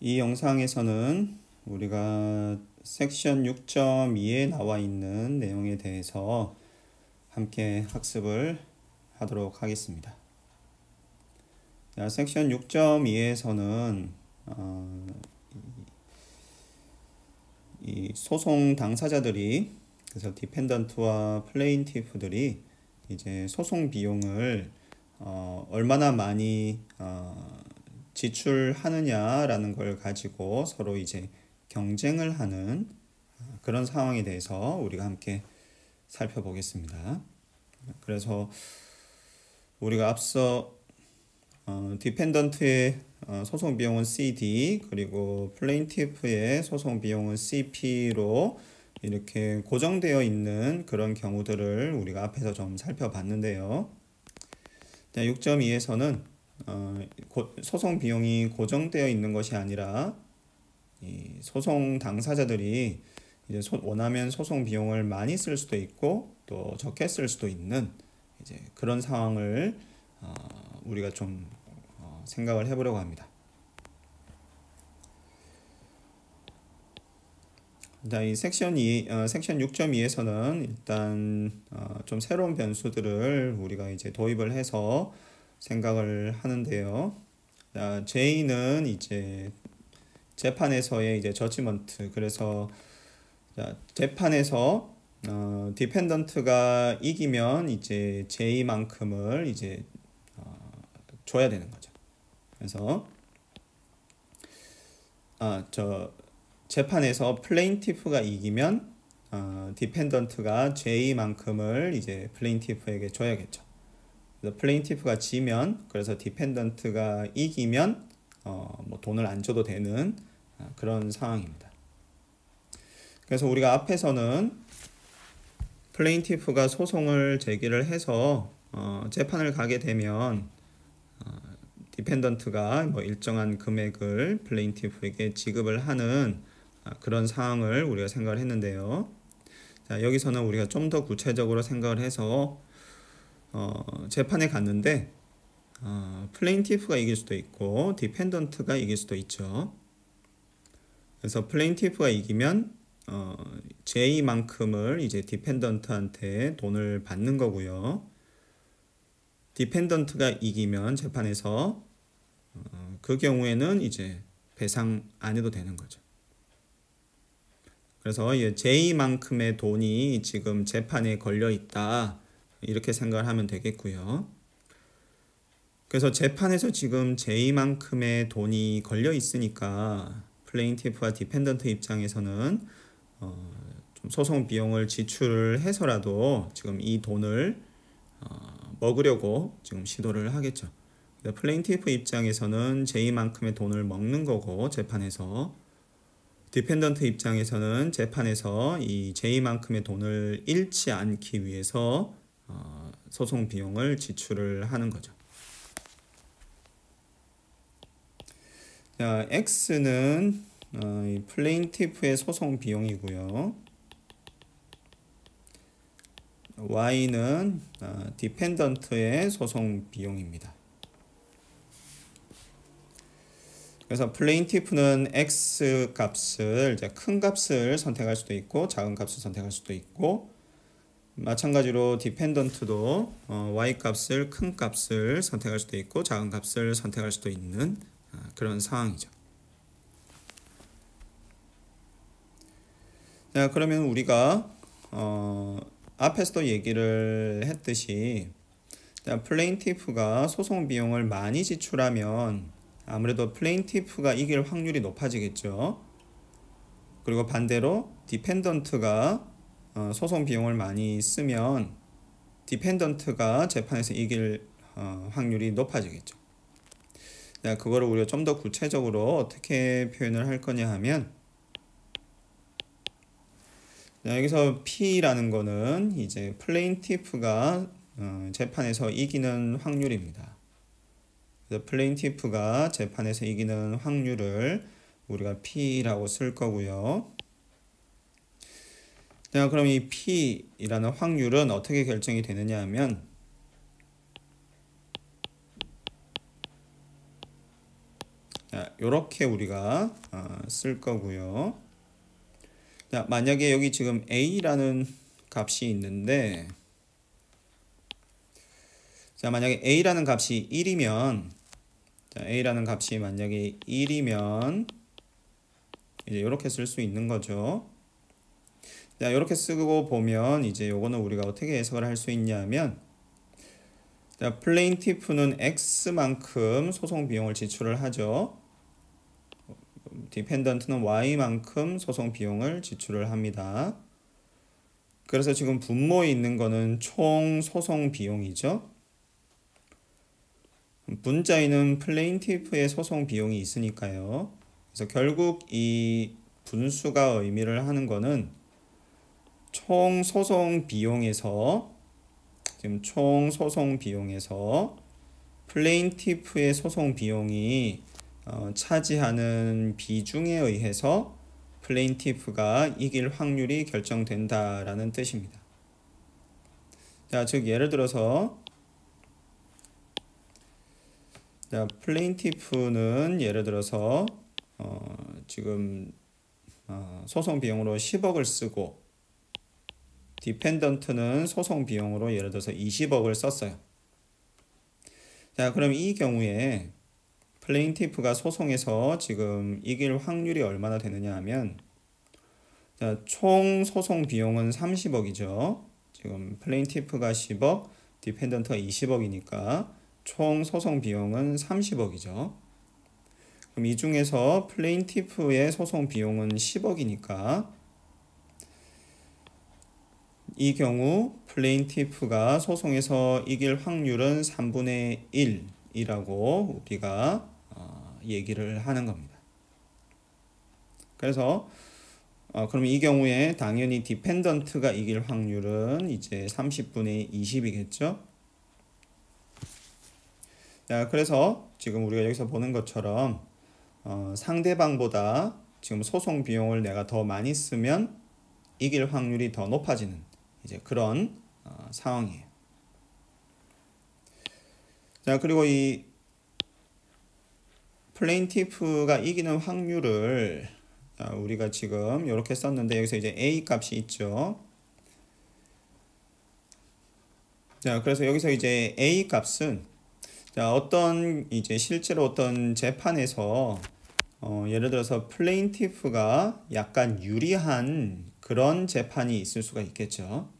이 영상에서는 우리가 섹션 6.2에 나와 있는 내용에 대해서 함께 학습을 하도록 하겠습니다. 섹션 6.2에서는 이 소송 당사자들이, 그래서 디펜던트와 플레인티프들이 이제 소송 비용을 얼마나 많이 지출하느냐라는 걸 가지고 서로 이제 경쟁을 하는 그런 상황에 대해서 우리가 함께 살펴보겠습니다. 그래서 우리가 앞서 디펜던트의 소송 비용은 CD, 그리고 플레인티프의 소송 비용은 CP로 이렇게 고정되어 있는 그런 경우들을 우리가 앞에서 좀 살펴봤는데요. 6.2에서는 소송 비용이 고정되어 있는 것이 아니라 이 소송 당사자들이 이제 원하면 소송 비용을 많이 쓸 수도 있고 또 적게 쓸 수도 있는 이제 그런 상황을 우리가 좀 생각을 해보려고 합니다. 이 섹션 6.2에서는 일단 좀 새로운 변수들을 우리가 이제 도입을 해서 생각을 하는데요. J는 이제 재판에서의 이제 저지먼트, 그래서 재판에서 디펜던트가 이기면 이제 J만큼을 이제 줘야 되는 거죠. 그래서 재판에서 플레인티프가 이기면 디펜던트가 J만큼을 이제 플레인티프에게 줘야겠죠. 그래서 플레인티프가 지면, 그래서 디펜던트가 이기면 뭐 돈을 안 줘도 되는 그런 상황입니다. 그래서 우리가 앞에서는 플레인티프가 소송을 제기를 해서 재판을 가게 되면 디펜던트가 뭐 일정한 금액을 플레인티프에게 지급을 하는 그런 상황을 우리가 생각을 했는데요. 여기서는 우리가 좀 더 구체적으로 생각을 해서 재판에 갔는데 플레인티프가 이길 수도 있고 디펜던트가 이길 수도 있죠. 그래서 플레인티프가 이기면 J만큼을 이제 디펜던트한테 돈을 받는 거고요. 디펜던트가 이기면 재판에서 그 경우에는 이제 배상 안 해도 되는 거죠. 그래서 J만큼의 돈이 지금 재판에 걸려 있다, 이렇게 생각을 하면 되겠고요. 그래서 재판에서 지금 J만큼의 돈이 걸려 있으니까 플레인티프와 디펜던트 입장에서는 좀 소송 비용을 지출을 해서라도 지금 이 돈을 먹으려고 지금 시도를 하겠죠. 플레인티프 입장에서는 J만큼의 돈을 먹는 거고, 재판에서 디펜던트 입장에서는 재판에서 이 J만큼의 돈을 잃지 않기 위해서 소송 비용을 지출을 하는 거죠. X는 플레인티프의 소송 비용이고요. Y는 디펜던트의 소송 비용입니다. 그래서 플레인티프는 X 값을, 이제 큰 값을 선택할 수도 있고 작은 값을 선택할 수도 있고, 마찬가지로 디펜던트도 Y 값을, 큰 값을 선택할 수도 있고 작은 값을 선택할 수도 있는 그런 상황이죠. 자, 그러면 우리가 앞에서도 얘기를 했듯이 플레인티프가 소송 비용을 많이 지출하면 아무래도 플레인티프가 이길 확률이 높아지겠죠. 그리고 반대로 디펜던트가 소송 비용을 많이 쓰면 디펜던트가 재판에서 이길 확률이 높아지겠죠. 그거를 우리가 좀 더 구체적으로 어떻게 표현을 할 거냐 하면, 여기서 P라는 거는 이제 플레인티프가 재판에서 이기는 확률입니다. 그래서 플레인티프가 재판에서 이기는 확률을 우리가 P라고 쓸 거고요. 그럼 이 P라는 확률은 어떻게 결정이 되느냐 하면, 자, 요렇게 우리가 쓸 거고요. 자, 만약에 여기 지금 a라는 값이 있는데, 자, 만약에 a라는 값이 1이면, 자, a라는 값이 만약에 1이면 이제 이렇게 쓸 수 있는 거죠. 자, 이렇게 쓰고 보면 이제 요거는 우리가 어떻게 해석을 할 수 있냐면, 자, 플레인티프는 x만큼 소송 비용을 지출을 하죠. 디펜던트는 y만큼 소송 비용을 지출을 합니다. 그래서 지금 분모에 있는 거는 총 소송 비용이죠. 분자에는 플레인티프의 소송 비용이 있으니까요. 그래서 결국 이 분수가 의미를 하는 거는 총 소송 비용에서, 지금 총 소송 비용에서 플레인티프의 소송 비용이 차지하는 비중에 의해서 플레인티프가 이길 확률이 결정된다라는 뜻입니다. 자, 즉 예를 들어서, 자, 플레인티프는 예를 들어서 지금 소송 비용으로 10억을 쓰고, 디펜던트는 소송 비용으로 예를 들어서 20억을 썼어요. 자, 그럼 이 경우에 플레인티프가 소송에서 지금 이길 확률이 얼마나 되느냐 하면, 자, 총 소송 비용은 30억이죠. 지금 플레인티프가 10억, 디펜던트가 20억이니까 총 소송 비용은 30억이죠. 그럼 이 중에서 플레인티프의 소송 비용은 10억이니까 이 경우 플레인티프가 소송에서 이길 확률은 3분의 1이라고 우리가 얘기를 하는 겁니다. 그래서 그럼 이 경우에 당연히 디펜던트가 이길 확률은 이제 30분의 20이겠죠. 자, 그래서 지금 우리가 여기서 보는 것처럼 상대방보다 지금 소송 비용을 내가 더 많이 쓰면 이길 확률이 더 높아지는 이제 그런 상황이에요. 자, 그리고 이 플레인티프가 이기는 확률을 우리가 지금 이렇게 썼는데, 여기서 이제 A 값이 있죠. 자, 그래서 여기서 이제 A 값은, 자, 이제 실제로 어떤 재판에서 예를 들어서 플레인티프가 약간 유리한 그런 재판이 있을 수가 있겠죠.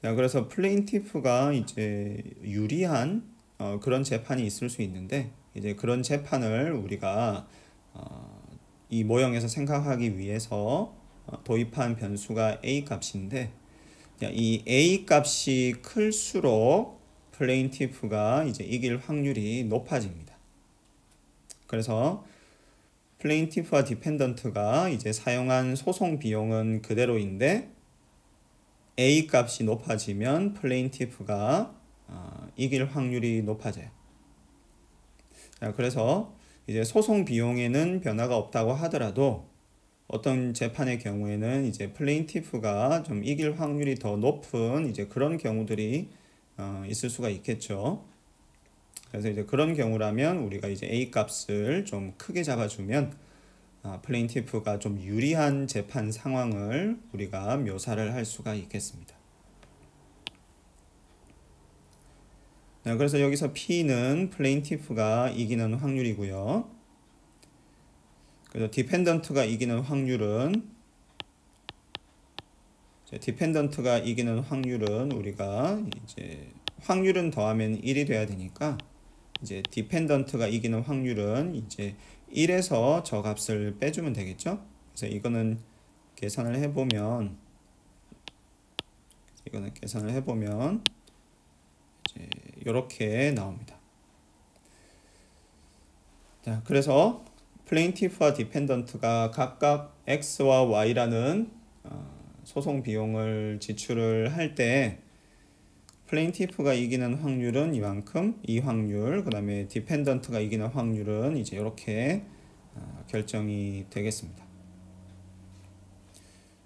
자, 그래서 플레인티프가 이제 유리한 그런 재판이 있을 수 있는데, 이제 그런 재판을 우리가 이 모형에서 생각하기 위해서 도입한 변수가 A 값인데, 이 A 값이 클수록 플레인티프가 이제 이길 확률이 높아집니다. 그래서 플레인티프와 디펜던트가 이제 사용한 소송 비용은 그대로인데, A 값이 높아지면 플레인티프가 이길 확률이 높아져요. 자, 그래서 이제 소송 비용에는 변화가 없다고 하더라도 어떤 재판의 경우에는 이제 플레인티프가 좀 이길 확률이 더 높은 이제 그런 경우들이 있을 수가 있겠죠. 그래서 이제 그런 경우라면 우리가 이제 A 값을 좀 크게 잡아주면 플레인티프가 좀 유리한 재판 상황을 우리가 묘사를 할 수가 있겠습니다. 그래서 여기서 P는 플레인티프가 이기는 확률이고요. 그래서 디펜던트가 이기는 확률은, 우리가 이제 확률은 더하면 1이 돼야 되니까, 이제 디펜던트가 이기는 확률은 이제 1에서 저 값을 빼주면 되겠죠. 그래서 이거는 계산을 해보면 이제 이렇게 나옵니다. 자, 그래서 플레인티프와 디펜던트가 각각 X와 Y라는 소송 비용을 지출을 할 때 플레인티프가 이기는 확률은 이만큼, 이 확률, 그 다음에 디펜던트가 이기는 확률은 이제 이렇게 결정이 되겠습니다.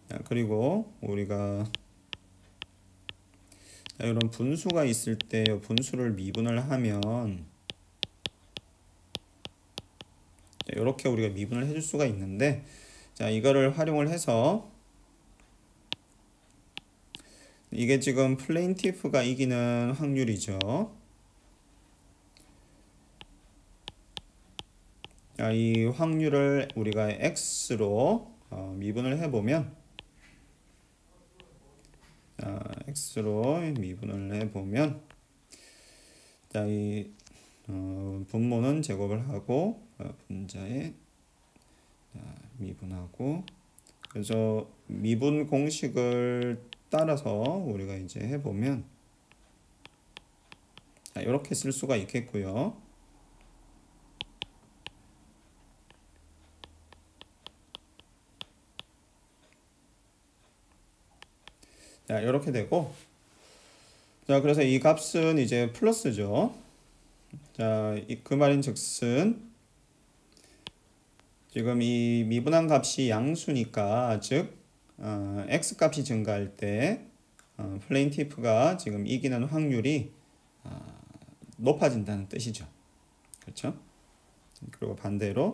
자, 그리고 우리가 이런 분수가 있을 때 분수를 미분을 하면 이렇게 우리가 미분을 해줄 수가 있는데, 자, 이거를 활용을 해서 이게 지금 플레인티프가 이기는 확률이죠. 자, 이 확률을 우리가 x로 미분을 해보면, x로 미분을 해보면, 자, 이 분모는 제곱을 하고 분자에 미분하고, 그래서 미분 공식을 따라서 우리가 이제 해보면 이렇게 쓸 수가 있겠고요. 자, 이렇게 되고, 자, 그래서 이 값은 이제 플러스죠. 자, 그 말인즉슨 지금 이 미분한 값이 양수니까, 즉 x 값이 증가할 때 플레인티프가 지금 이기는 확률이 높아진다는 뜻이죠. 그렇죠? 그리고 반대로,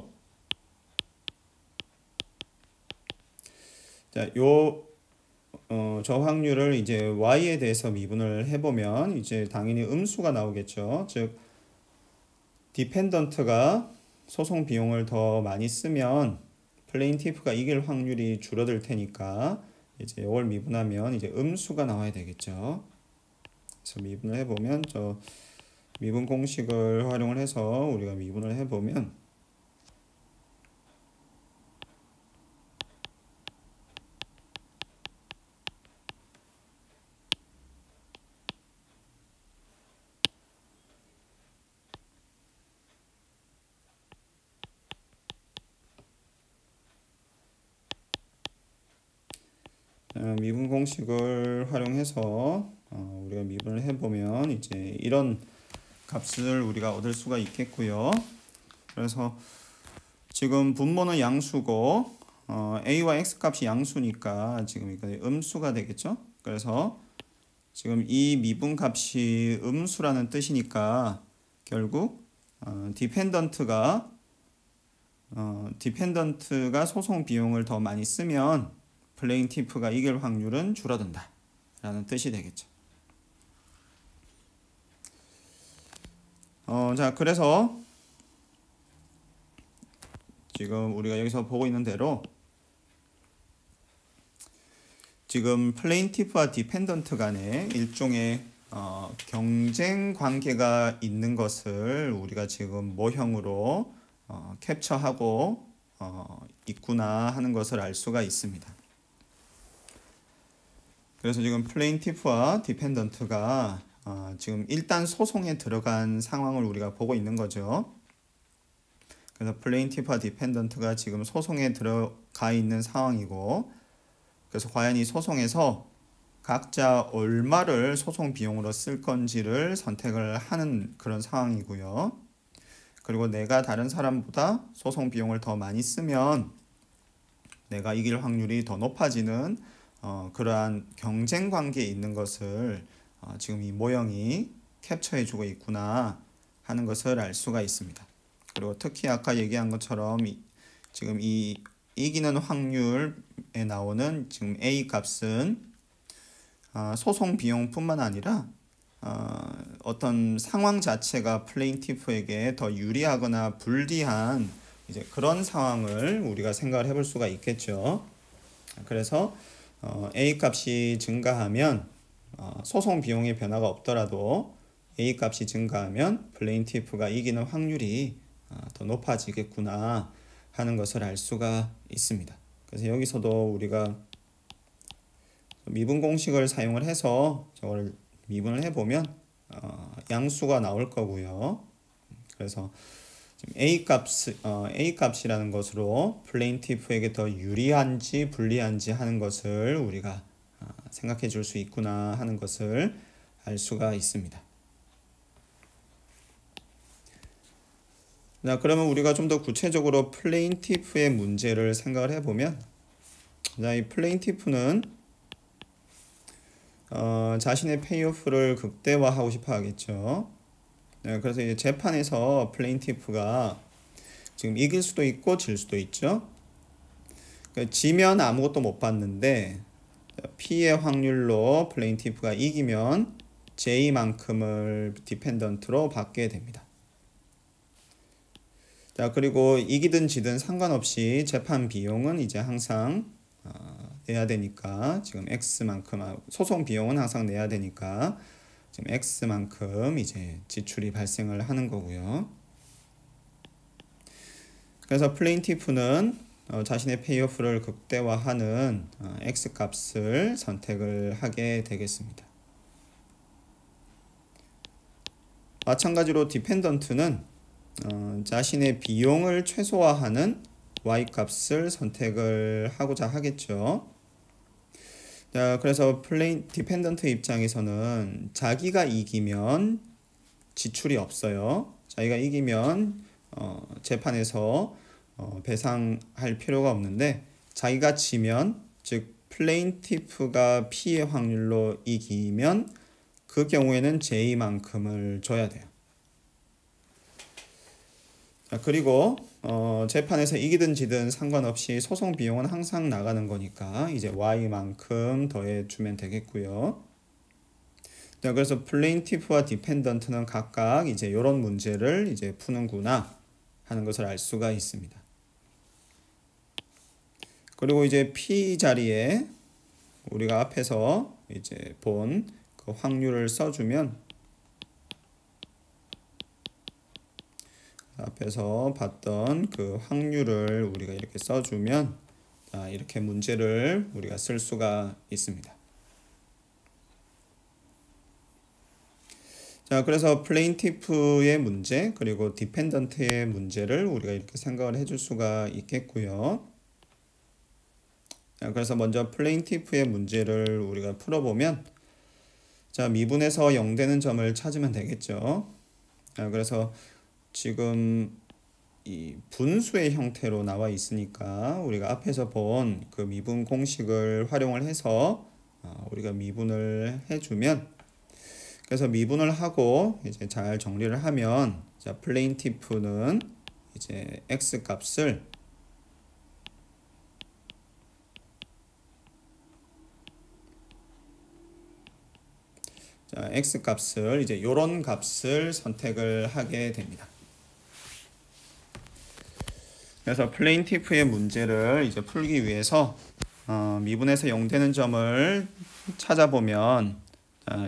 자, 저 확률을 이제 y에 대해서 미분을 해보면 이제 당연히 음수가 나오겠죠. 즉 디펜던트가 소송 비용을 더 많이 쓰면 플레인티프가 이길 확률이 줄어들 테니까 이제 이걸 미분하면 이제 음수가 나와야 되겠죠. 그래서 미분을 해보면 저 미분 공식을 활용을 해서 우리가 미분을 해보면, 미분 공식을 활용해서 우리가 미분을 해보면 이제 이런 값을 우리가 얻을 수가 있겠고요. 그래서 지금 분모는 양수고 a와 x 값이 양수니까 지금 이거 음수가 되겠죠. 그래서 지금 이 미분 값이 음수라는 뜻이니까 결국 디펜던트가 소송 비용을 더 많이 쓰면 플레인티프가 이길 확률은 줄어든다 라는 뜻이 되겠죠. 자, 그래서 지금 우리가 여기서 보고 있는 대로 지금 플레인티프와 디펜던트 간에 일종의 경쟁 관계가 있는 것을 우리가 지금 모형으로 캡처하고 있구나 하는 것을 알 수가 있습니다. 그래서 지금 플레인티프와 디펜던트가 지금 일단 소송에 들어간 상황을 우리가 보고 있는 거죠. 그래서 플레인티프와 디펜던트가 지금 소송에 들어가 있는 상황이고, 그래서 과연 이 소송에서 각자 얼마를 소송 비용으로 쓸 건지를 선택을 하는 그런 상황이고요. 그리고 내가 다른 사람보다 소송 비용을 더 많이 쓰면 내가 이길 확률이 더 높아지는 그러한 경쟁 관계에 있는 것을 지금 이 모형이 캡처해주고 있구나 하는 것을 알 수가 있습니다. 그리고 특히 아까 얘기한 것처럼 지금 이 이기는 확률에 나오는 지금 A 값은 소송 비용뿐만 아니라 어떤 상황 자체가 플레인티프에게 더 유리하거나 불리한 이제 그런 상황을 우리가 생각을 해볼 수가 있겠죠. 그래서 A 값이 증가하면 소송 비용의 변화가 없더라도 A 값이 증가하면 플레인티프가 이기는 확률이 더 높아지겠구나 하는 것을 알 수가 있습니다. 그래서 여기서도 우리가 미분 공식을 사용을 해서 저걸 미분을 해보면 양수가 나올 거고요. 그래서 지금 A 값이라는 것으로 플레인티프에게 더 유리한지 불리한지 하는 것을 우리가 생각해 줄 수 있구나 하는 것을 알 수가 있습니다. 자, 그러면 우리가 좀 더 구체적으로 플레인티프의 문제를 생각을 해보면, 자, 이 플레인티프는 자신의 페이오프를 극대화하고 싶어 하겠죠. 네, 그래서 이제 재판에서 플레인티프가 지금 이길 수도 있고 질 수도 있죠. 그러니까 지면 아무것도 못 받는데 P의 확률로 플레인티프가 이기면 J만큼을 디펜던트로 받게 됩니다. 자, 그리고 이기든 지든 상관없이 재판 비용은 이제 항상 내야 되니까 지금 X만큼, 소송 비용은 항상 내야 되니까 지금 X만큼 이제 지출이 발생을 하는 거고요. 그래서 플레인티프는 자신의 페이오프를 극대화하는 X 값을 선택을 하게 되겠습니다. 마찬가지로 디펜던트는 자신의 비용을 최소화하는 Y 값을 선택을 하고자 하겠죠. 자, 그래서 디펜던트 입장에서는 자기가 이기면 지출이 없어요. 자기가 이기면 재판에서 배상할 필요가 없는데, 자기가 지면, 즉 플레인티프가 P의 확률로 이기면 그 경우에는 J만큼을 줘야 돼요. 자, 그리고 재판에서 이기든 지든 상관없이 소송 비용은 항상 나가는 거니까 이제 Y만큼 더해 주면 되겠고요. 자, 그래서 플레인티프와 디펜던트는 각각 이제 이런 문제를 이제 푸는구나 하는 것을 알 수가 있습니다. 그리고 이제 P 자리에 우리가 앞에서 이제 본 그 확률을 써주면, 앞에서 봤던 그 확률을 우리가 이렇게 써주면, 이렇게 문제를 우리가 쓸 수가 있습니다. 자, 그래서 플레인티프의 문제 그리고 디펜던트의 문제를 우리가 이렇게 생각을 해줄 수가 있겠고요. 자, 그래서 먼저 플레인티프의 문제를 우리가 풀어보면, 자, 미분에서 0 되는 점을 찾으면 되겠죠. 자, 그래서 지금 이 분수의 형태로 나와 있으니까 우리가 앞에서 본 그 미분 공식을 활용을 해서 우리가 미분을 해주면, 그래서 미분을 하고 이제 잘 정리를 하면, 자, 플레인티프는 이제 X 값을 X 값을 이제 요런 값을 선택을 하게 됩니다. 그래서 플레인티프의 문제를 이제 풀기 위해서 미분에서 0 되는 점을 찾아보면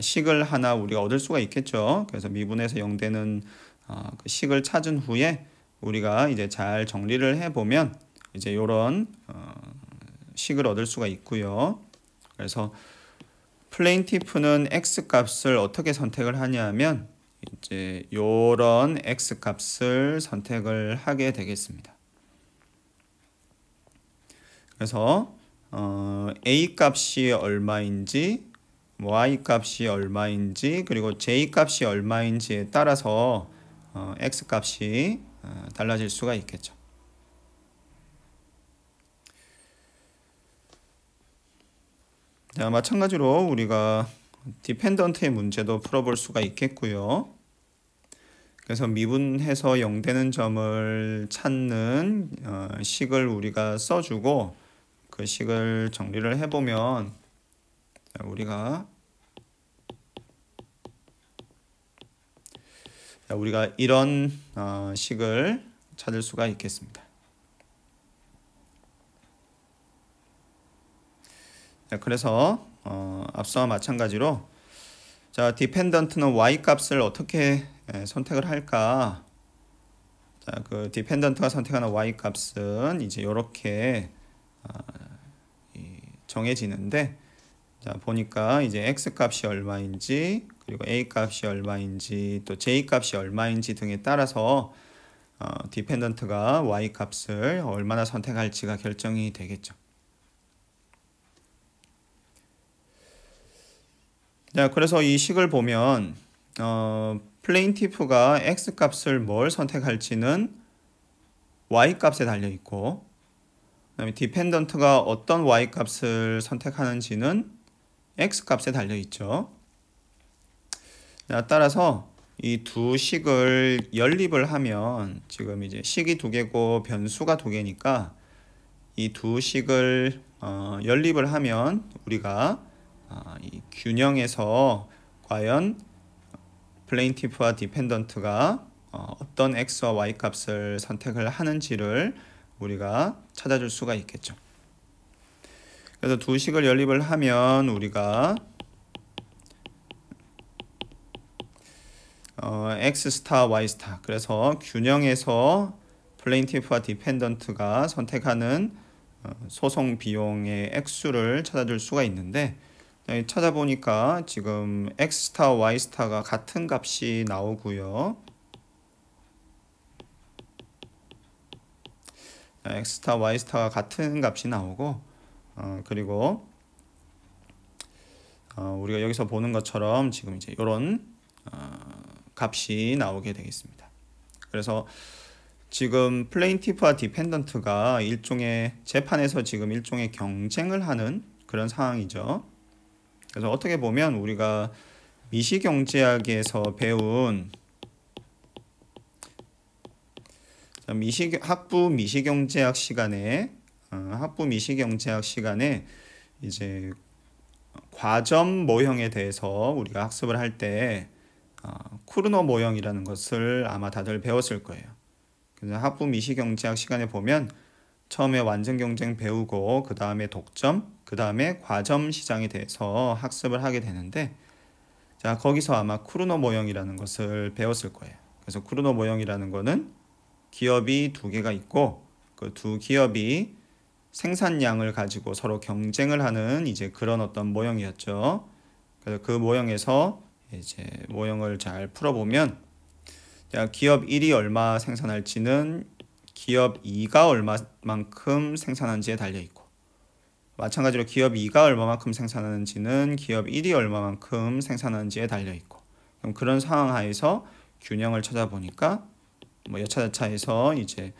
식을 하나 우리가 얻을 수가 있겠죠. 그래서 미분에서 0 되는 그 식을 찾은 후에 우리가 이제 잘 정리를 해보면 이제 요런 식을 얻을 수가 있고요. 그래서 플레인티프는 X 값을 어떻게 선택을 하냐면 이제 요런 X 값을 선택을 하게 되겠습니다. 그래서 A 값이 얼마인지, Y 값이 얼마인지, 그리고 J 값이 얼마인지에 따라서 X 값이 달라질 수가 있겠죠. 자, 마찬가지로 우리가 디펜던트의 문제도 풀어볼 수가 있겠고요. 그래서 미분해서 0 되는 점을 찾는 식을 우리가 써주고 그 식을 정리를 해보면 우리가 이런 식을 찾을 수가 있겠습니다. 그래서 앞서와 마찬가지로, 자, 디펜던트는 Y 값을 어떻게 선택을 할까? 자, 그 디펜던트가 선택하는 Y 값은 이제 이렇게 정해지는데, 자, 보니까 이제 X 값이 얼마인지, 그리고 A 값이 얼마인지, 또 J 값이 얼마인지 등에 따라서 디펜던트가 Y 값을 얼마나 선택할지가 결정이 되겠죠. 자, 그래서 이 식을 보면 플레인티프가 X 값을 뭘 선택할지는 Y 값에 달려 있고, 그다음에 디펜던트가 어떤 Y 값을 선택하는지는 X 값에 달려 있죠. 자, 따라서 이 두 식을 연립을 하면 지금 이제 식이 두 개고 변수가 두 개니까 이 두 식을 연립을 하면 우리가 이 균형에서 과연 플레인티프와 디펜던트가 어떤 x와 y 값을 선택을 하는지를 우리가 찾아줄 수가 있겠죠. 그래서 두 식을 연립을 하면 우리가 x 스타 y 스타, 그래서 균형에서 플레인티프와 디펜던트가 선택하는 소송 비용의 액수를 찾아줄 수가 있는데, 찾아보니까 지금 x 스타 y 스타가 같은 값이 나오고요. x 스타 y 스타가 같은 값이 나오고 그리고 우리가 여기서 보는 것처럼 지금 이제 이런 값이 나오게 되겠습니다. 그래서 지금 플레인티프와 디펜던트가 일종의 재판에서 지금 일종의 경쟁을 하는 그런 상황이죠. 그래서 어떻게 보면 우리가 미시경제학에서 배운 학부 미시경제학 시간에 이제 과점 모형에 대해서 우리가 학습을 할 때 쿠르노 모형이라는 것을 아마 다들 배웠을 거예요. 그래서 학부 미시경제학 시간에 보면 처음에 완전 경쟁 배우고 그 다음에 독점, 그 다음에 과점 시장에 대해서 학습을 하게 되는데, 자, 거기서 아마 쿠르노 모형이라는 것을 배웠을 거예요. 그래서 쿠르노 모형이라는 거는 기업이 두 개가 있고 그 두 기업이 생산량을 가지고 서로 경쟁을 하는 이제 그런 어떤 모형이었죠. 그래서 그 모형에서 이제 모형을 잘 풀어보면 기업 1이 얼마 생산할지는 기업 2가 얼마만큼 생산하는지에 달려있고, 마찬가지로 기업 2가 얼마만큼 생산하는지는 기업 1이 얼마만큼 생산하는지에 달려있고, 그럼 그런 상황 하에서 균형을 찾아보니까 여차저차해서 이제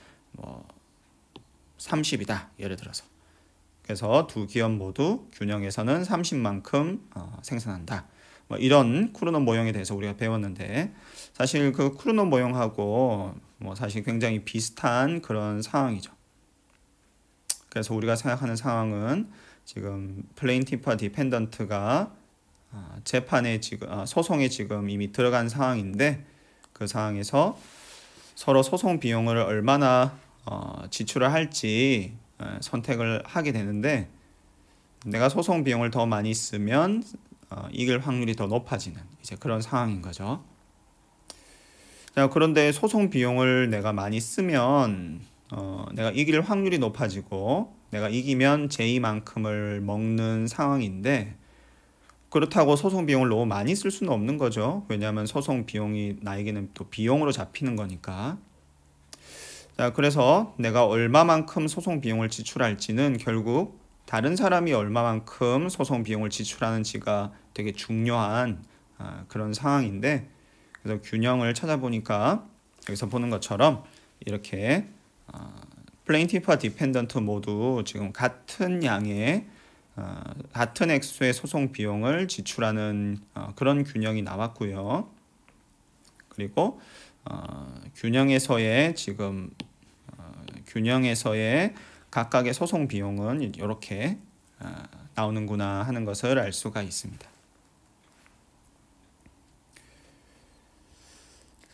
30이다 예를 들어서, 그래서 두 기업 모두 균형에서는 30만큼 생산한다, 이런 쿠르노 모형에 대해서 우리가 배웠는데, 사실 그 쿠르노 모형하고 사실 굉장히 비슷한 그런 상황이죠. 그래서 우리가 생각하는 상황은 지금 플레인티프와 디펜던트가 재판에 지금 소송에 지금 이미 들어간 상황인데, 그 상황에서 서로 소송 비용을 얼마나 지출을 할지 선택을 하게 되는데, 내가 소송 비용을 더 많이 쓰면 이길 확률이 더 높아지는 이제 그런 상황인 거죠. 자, 그런데 소송 비용을 내가 많이 쓰면 내가 이길 확률이 높아지고 내가 이기면 제의만큼을 먹는 상황인데, 그렇다고 소송 비용을 너무 많이 쓸 수는 없는 거죠. 왜냐하면 소송 비용이 나에게는 또 비용으로 잡히는 거니까. 자, 그래서 내가 얼마만큼 소송 비용을 지출할지는 결국 다른 사람이 얼마만큼 소송 비용을 지출하는지가 되게 중요한 그런 상황인데, 그래서 균형을 찾아보니까 여기서 보는 것처럼 이렇게 플레인티프와 디펜던트 모두 지금 같은 양의 같은 액수의 소송 비용을 지출하는 그런 균형이 나왔고요. 그리고 균형에서의 각각의 소송 비용은 이렇게 나오는구나 하는 것을 알 수가 있습니다.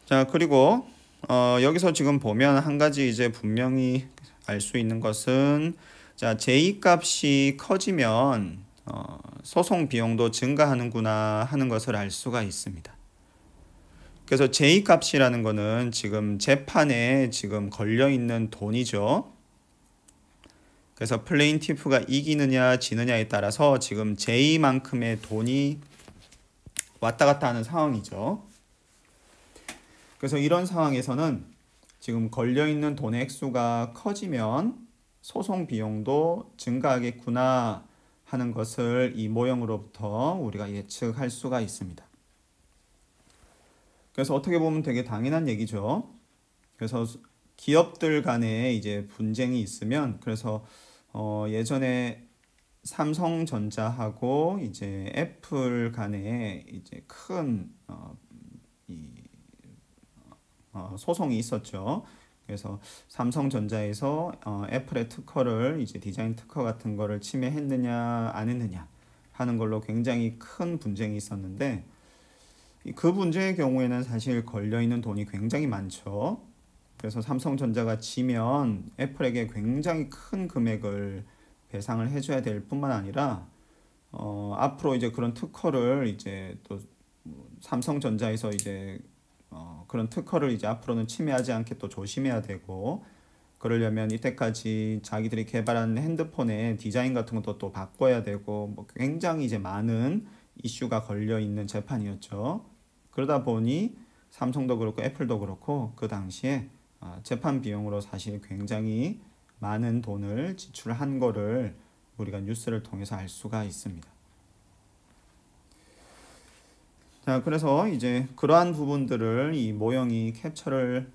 자, 그리고 여기서 지금 보면 한 가지 이제 분명히 알 수 있는 것은, 자, 제의값이 커지면 소송 비용도 증가하는구나 하는 것을 알 수가 있습니다. 그래서 제의값이라는 거는 지금 재판에 지금 걸려 있는 돈이죠. 그래서 플레인티프가 이기느냐 지느냐에 따라서 지금 제의만큼의 돈이 왔다 갔다 하는 상황이죠. 그래서 이런 상황에서는 지금 걸려 있는 돈의 액수가 커지면 소송 비용도 증가하겠구나 하는 것을 이 모형으로부터 우리가 예측할 수가 있습니다. 그래서 어떻게 보면 되게 당연한 얘기죠. 그래서 기업들 간에 이제 분쟁이 있으면, 그래서 예전에 삼성전자하고 이제 애플 간에 이제 큰 이 소송이 있었죠. 그래서 삼성전자에서 애플의 특허를 이제 디자인 특허 같은 거를 침해했느냐 안 했느냐 하는 걸로 굉장히 큰 분쟁이 있었는데 그 문제의 경우에는 사실 걸려있는 돈이 굉장히 많죠. 그래서 삼성전자가 지면 애플에게 굉장히 큰 금액을 배상을 해줘야 될 뿐만 아니라 앞으로 이제 그런 특허를 이제 또 삼성전자에서 이제 그런 특허를 이제 앞으로는 침해하지 않게 또 조심해야 되고 그러려면 이때까지 자기들이 개발한 핸드폰의 디자인 같은 것도 또 바꿔야 되고 뭐 굉장히 이제 많은 이슈가 걸려 있는 재판이었죠. 그러다 보니 삼성도 그렇고 애플도 그렇고 그 당시에 재판 비용으로 사실 굉장히 많은 돈을 지출한 거를 우리가 뉴스를 통해서 알 수가 있습니다. 자, 그래서 이제 그러한 부분들을 이 모형이 캡처를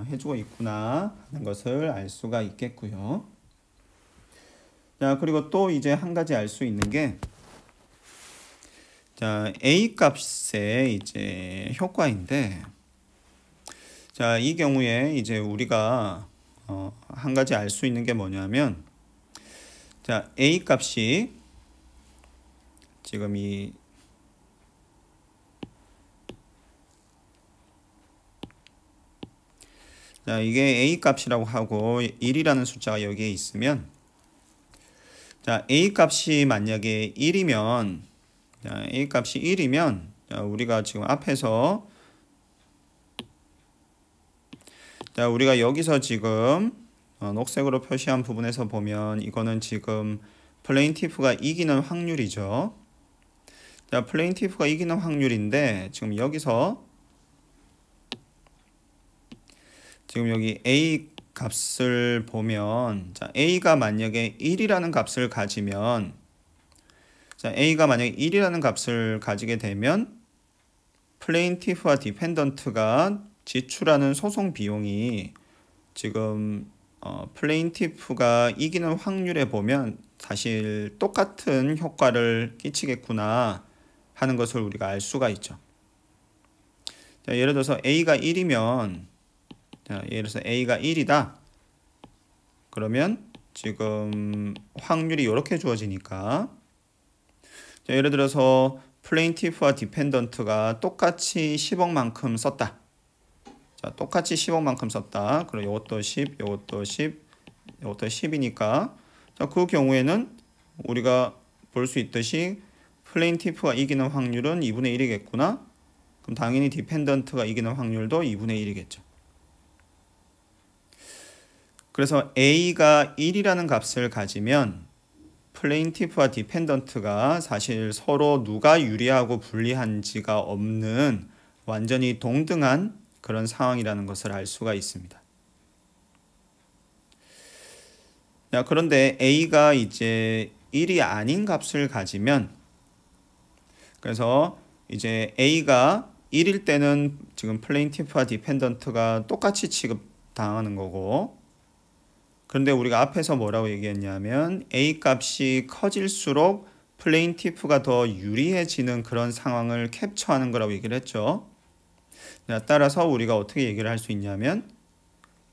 해주고 있구나 하는 것을 알 수가 있겠고요. 자, 그리고 또 이제 한 가지 알 수 있는 게 자, A 값의 이제 효과인데 자, 이 경우에 이제 우리가 한 가지 알 수 있는 게 뭐냐면 자, A 값이 지금 자, 이게 A 값이라고 하고 1이라는 숫자가 여기에 있으면 자, A 값이 만약에 1이면 자, A 값이 1이면 자, 우리가 지금 앞에서 자, 우리가 여기서 지금 녹색으로 표시한 부분에서 보면 이거는 지금 플레인티프가 이기는 확률이죠. 자, 플레인티프가 이기는 확률인데 지금 여기서 지금 여기 A 값을 보면 자, A가 만약에 1이라는 값을 가지면 자, A가 만약에 1이라는 값을 가지게 되면 플레인티프와 디펜던트가 지출하는 소송 비용이 지금 플레인티프가 이기는 확률에 보면 사실 똑같은 효과를 끼치겠구나 하는 것을 우리가 알 수가 있죠. 자, 예를 들어서 A가 1이면 자, 예를 들어서 A가 1이다. 그러면 지금 확률이 이렇게 주어지니까 자, 예를 들어서 플레인티프와 디펜던트가 똑같이 10억만큼 썼다. 자, 똑같이 10억만큼 썼다. 그리고 이것도 10, 이것도 10, 이것도 10이니까 자, 그 경우에는 우리가 볼 수 있듯이 플레인티프가 이기는 확률은 2분의 1이겠구나. 그럼 당연히 디펜던트가 이기는 확률도 2분의 1이겠죠. 그래서 A가 1이라는 값을 가지면 플레인티프와 디펜던트가 사실 서로 누가 유리하고 불리한지가 없는 완전히 동등한 그런 상황이라는 것을 알 수가 있습니다. 자, 그런데 A가 이제 1이 아닌 값을 가지면 그래서 이제 A가 1일 때는 지금 플레인티프와 디펜던트가 똑같이 취급당하는 거고 그런데 우리가 앞에서 뭐라고 얘기했냐면 A 값이 커질수록 플레인티프가 더 유리해지는 그런 상황을 캡처하는 거라고 얘기를 했죠. 따라서 우리가 어떻게 얘기를 할 수 있냐면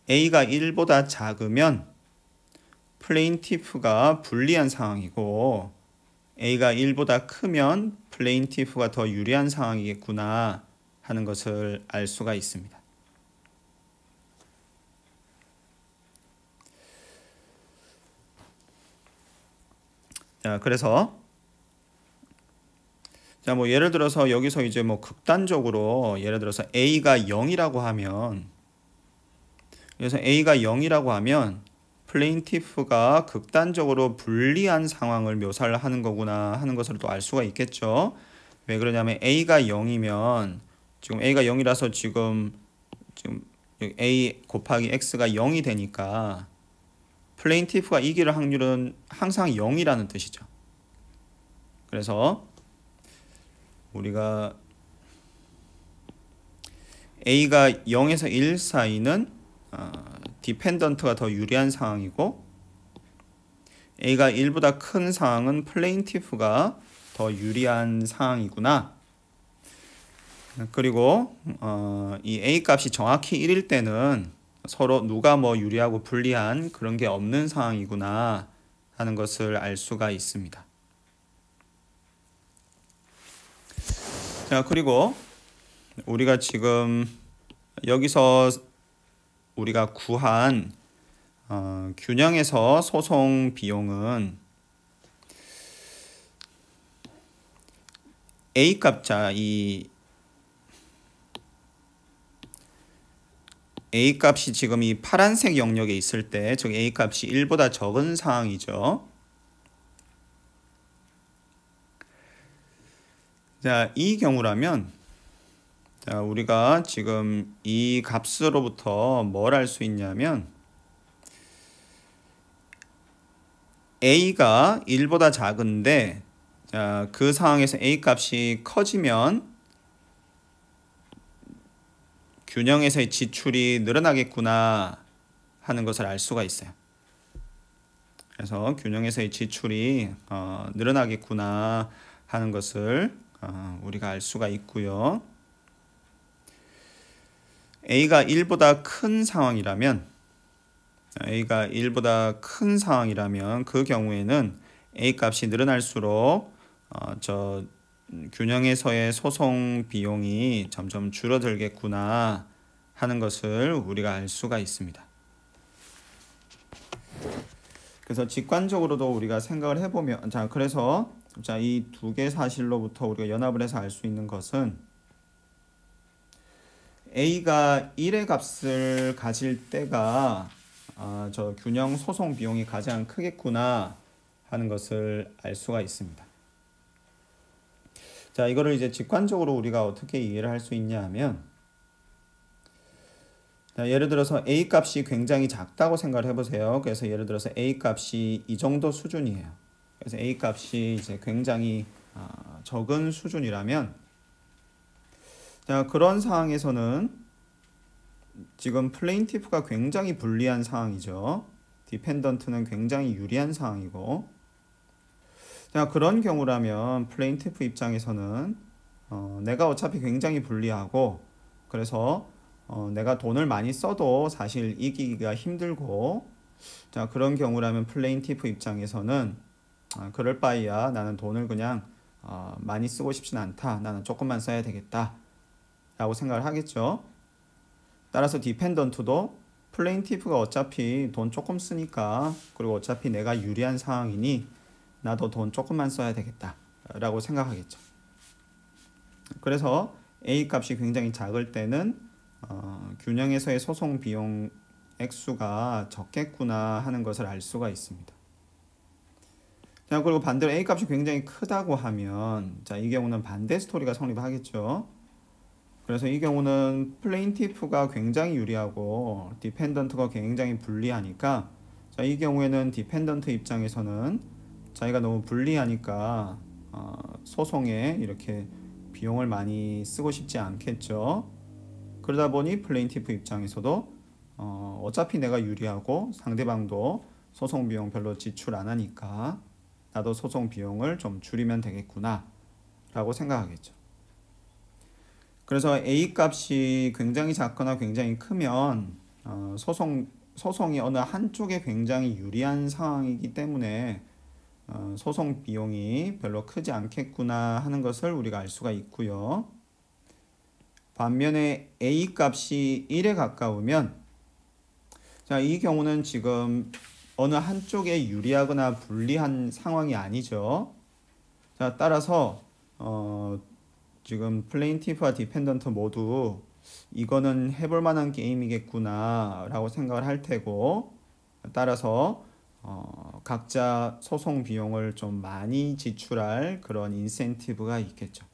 A가 1보다 작으면 플레인티프가 불리한 상황이고 A가 1보다 크면 플레인티프가 더 유리한 상황이겠구나 하는 것을 알 수가 있습니다. 자, 그래서 자, 뭐 예를 들어서 여기서 이제 뭐 극단적으로 예를 들어서 A가 0이라고 하면 그래서 A가 0이라고 하면 플레인티프가 극단적으로 불리한 상황을 묘사를 하는 거구나 하는 것을 또 알 수가 있겠죠. 왜 그러냐면 A가 0이면 지금 A가 0이라서 지금 A 곱하기 X가 0이 되니까 플레인티프가 이길 확률은 항상 0이라는 뜻이죠. 그래서 우리가 A가 0에서 1 사이는 디펜던트가 더 유리한 상황이고 A가 1보다 큰 상황은 플레인티프가 더 유리한 상황이구나. 그리고 이 A 값이 정확히 1일 때는 서로 누가 뭐 유리하고 불리한 그런 게 없는 상황이구나 하는 것을 알 수가 있습니다. 자, 그리고 우리가 지금 여기서 우리가 구한 균형에서 소송 비용은 A 값자 이 A 값이 지금 이 파란색 영역에 있을 때, 즉 A 값이 1보다 적은 상황이죠. 자, 이 경우라면 자, 우리가 지금 이 값으로부터 뭘 알 수 있냐면 A가 1보다 작은데 자, 그 상황에서 A 값이 커지면 균형에서의 지출이 늘어나겠구나 하는 것을 알 수가 있어요. 그래서 균형에서의 지출이 늘어나겠구나 하는 것을 우리가 알 수가 있고요. A가 1보다 큰 상황이라면 그 경우에는 A 값이 늘어날수록 저 균형에서의 소송 비용이 점점 줄어들겠구나 하는 것을 우리가 알 수가 있습니다. 그래서 직관적으로도 우리가 생각을 해보면 자, 그래서 자, 이 두 개 사실로부터 우리가 연합을 해서 알 수 있는 것은 A가 1의 값을 가질 때가 저 균형 소송 비용이 가장 크겠구나 하는 것을 알 수가 있습니다. 자, 이거를 이제 직관적으로 우리가 어떻게 이해를 할 수 있냐 하면 자, 예를 들어서 A 값이 굉장히 작다고 생각을 해보세요. 그래서 예를 들어서 A 값이 이 정도 수준이에요. 그래서 A 값이 이제 굉장히 적은 수준이라면 자, 그런 상황에서는 지금 플레인티프가 굉장히 불리한 상황이죠. 디펜던트는 굉장히 유리한 상황이고 자, 그런 경우라면 플레인티프 입장에서는 내가 어차피 굉장히 불리하고 그래서 내가 돈을 많이 써도 사실 이기기가 힘들고 자, 그런 경우라면 플레인티프 입장에서는 그럴 바에야 나는 돈을 그냥 많이 쓰고 싶진 않다. 나는 조금만 써야 되겠다 라고 생각을 하겠죠. 따라서 디펜던트도 플레인티프가 어차피 돈 조금 쓰니까 그리고 어차피 내가 유리한 상황이니 나도 돈 조금만 써야 되겠다 라고 생각하겠죠. 그래서 A 값이 굉장히 작을 때는 균형에서의 소송 비용 액수가 적겠구나 하는 것을 알 수가 있습니다. 자, 그리고 반대로 A 값이 굉장히 크다고 하면 자, 이 경우는 반대 스토리가 성립하겠죠. 그래서 이 경우는 플레인티프가 굉장히 유리하고 디펜던트가 굉장히 불리하니까 자, 이 경우에는 디펜던트 입장에서는 자기가 너무 불리하니까 소송에 이렇게 비용을 많이 쓰고 싶지 않겠죠. 그러다 보니 플레인티프 입장에서도 어차피 내가 유리하고 상대방도 소송 비용 별로 지출 안 하니까 나도 소송 비용을 좀 줄이면 되겠구나 라고 생각하겠죠. 그래서 A 값이 굉장히 작거나 굉장히 크면 소송이 어느 한쪽에 굉장히 유리한 상황이기 때문에 소송 비용이 별로 크지 않겠구나 하는 것을 우리가 알 수가 있고요. 반면에 A 값이 1에 가까우면 자, 이 경우는 지금 어느 한쪽에 유리하거나 불리한 상황이 아니죠. 자, 따라서 지금 플레인티프와 디펜던트 모두 이거는 해볼 만한 게임이겠구나 라고 생각을 할 테고 따라서 각자 소송 비용을 좀 많이 지출할 그런 인센티브가 있겠죠.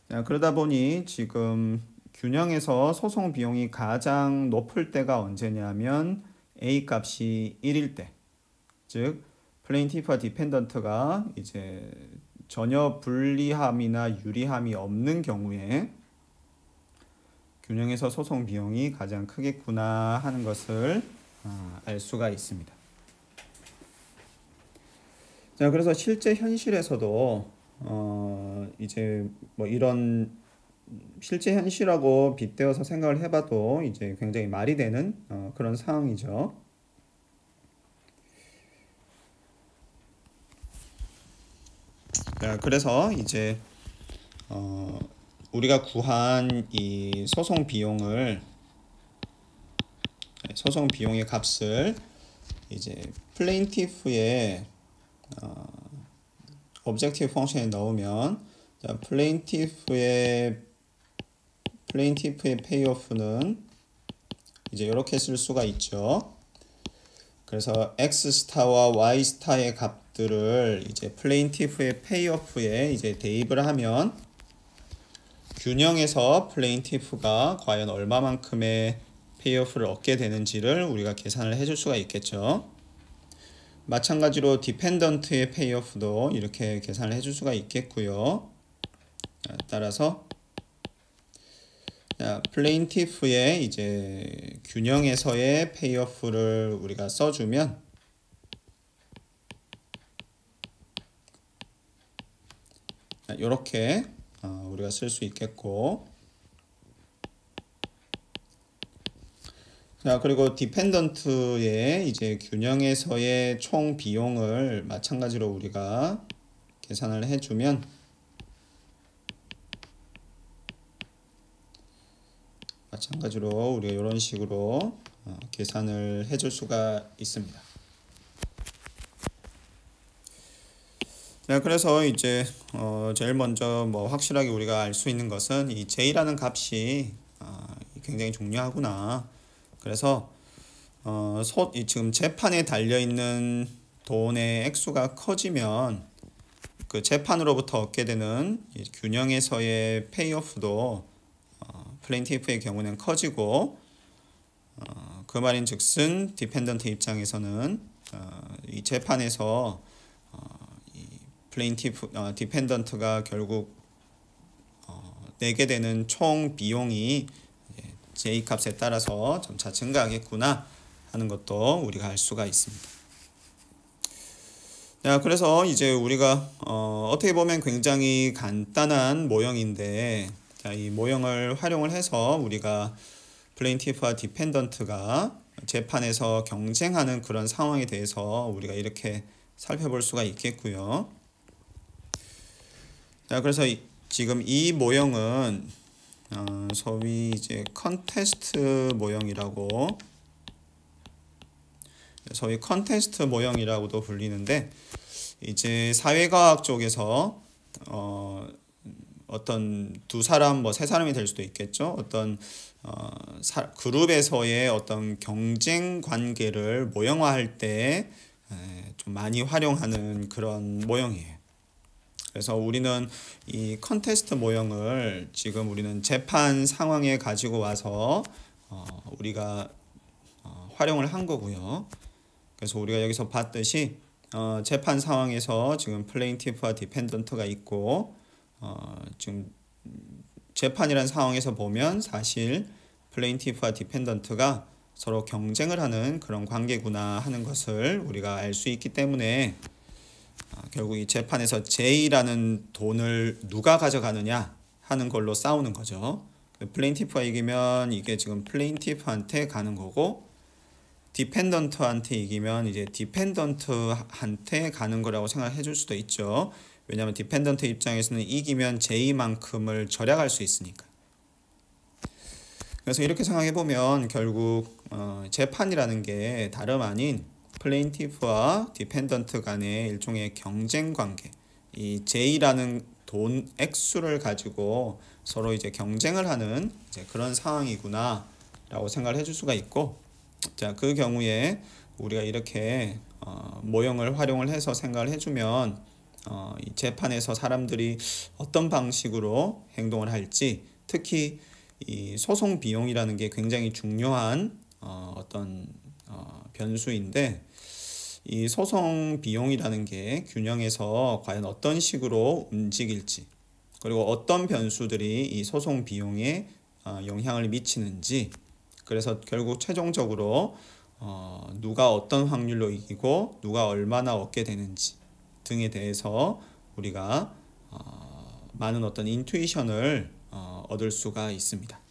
자, 그러다 보니 지금 균형에서 소송 비용이 가장 높을 때가 언제냐면 A 값이 1일 때, 즉 플레인티프와 디펜던트가 이제 전혀 불리함이나 유리함이 없는 경우에 균형에서 소송 비용이 가장 크겠구나 하는 것을 알 수가 있습니다. 자, 그래서 실제 현실에서도 이제 뭐 이런 실제 현실하고 빗대어서 생각을 해봐도 이제 굉장히 말이 되는 그런 상황이죠. 그래서 이제 우리가 구한 이 소송 비용의 값을 이제 플레인티프의 오브젝티브 펑션에 넣으면, 자, 플레인티프의 페이오프는 이제 이렇게 쓸 수가 있죠. 그래서 x 스타와 y 스타의 값들을 이제 플레인티프의 페이오프에 이제 대입을 하면 균형에서 플레인티프가 과연 얼마만큼의 페이오프를 얻게 되는지를 우리가 계산을 해줄 수가 있겠죠. 마찬가지로 디펜던트의 페이오프도 이렇게 계산을 해줄 수가 있겠고요. 따라서 플레인티프의 이제 균형에서의 페이오프를 우리가 써주면 이렇게 우리가 쓸 수 있겠고, 자, 그리고 디펜던트의 이제 균형에서의 총 비용을 마찬가지로 우리가 계산을 해주면 마찬가지로 우리가 이런 식으로 계산을 해줄 수가 있습니다. 네, 그래서 이제 제일 먼저 뭐 확실하게 우리가 알 수 있는 것은 이 J라는 값이 굉장히 중요하구나. 그래서 지금 재판에 달려 있는 돈의 액수가 커지면 그 재판으로부터 얻게 되는 이 균형에서의 페이오프도 플레인티프의 경우는 커지고, 그 말인즉슨 디펜던트 입장에서는 이 재판에서 디펜던트가 결국 내게 되는 총 비용이 J 값에 따라서 점차 증가하겠구나 하는 것도 우리가 알 수가 있습니다. 자, 그래서 이제 우리가 어떻게 보면 굉장히 간단한 모형인데, 자, 이 모형을 활용을 해서 우리가 플레인티프와 디펜던트가 재판에서 경쟁하는 그런 상황에 대해서 우리가 이렇게 살펴볼 수가 있겠고요. 자, 그래서 지금 이 모형은 소위 이제 컨테스트 모형이라고도 불리는데, 이제 사회과학 쪽에서 어떤 두 사람, 뭐 세 사람이 될 수도 있겠죠. 어떤 그룹에서의 어떤 경쟁 관계를 모형화할 때 좀 많이 활용하는 그런 모형이에요. 그래서 우리는 이 컨테스트 모형을 지금 우리는 재판 상황에 가지고 와서 우리가 활용을 한 거고요. 그래서 우리가 여기서 봤듯이 재판 상황에서 지금 플레인티프와 디펜던트가 있고, 지금 재판이라는 상황에서 보면 사실 플레인티프와 디펜던트가 서로 경쟁을 하는 그런 관계구나 하는 것을 우리가 알 수 있기 때문에 결국 이 재판에서 J라는 돈을 누가 가져가느냐 하는 걸로 싸우는 거죠. 플레인티프가 이기면 이게 지금 플레인티프한테 가는 거고, 디펜던트한테 이기면 이제 디펜던트한테 가는 거라고 생각해 줄 수도 있죠. 왜냐하면 디펜던트 입장에서는 이기면 J만큼을 절약할 수 있으니까. 그래서 이렇게 생각해 보면 결국 재판이라는 게 다름 아닌 플레인티프와 디펜던트 간의 일종의 경쟁 관계, 이 J라는 돈 액수를 가지고 서로 이제 경쟁을 하는 이제 그런 상황이구나 라고 생각을 해줄 수가 있고, 자, 그 경우에 우리가 이렇게 모형을 활용을 해서 생각을 해주면 이 재판에서 사람들이 어떤 방식으로 행동을 할지, 특히 이 소송 비용이라는 게 굉장히 중요한 어떤 변수인데, 이 소송 비용이라는 게 균형에서 과연 어떤 식으로 움직일지, 그리고 어떤 변수들이 이 소송 비용에 영향을 미치는지, 그래서 결국 최종적으로 누가 어떤 확률로 이기고 누가 얼마나 얻게 되는지 등에 대해서 우리가 많은 어떤 인투이션을 얻을 수가 있습니다.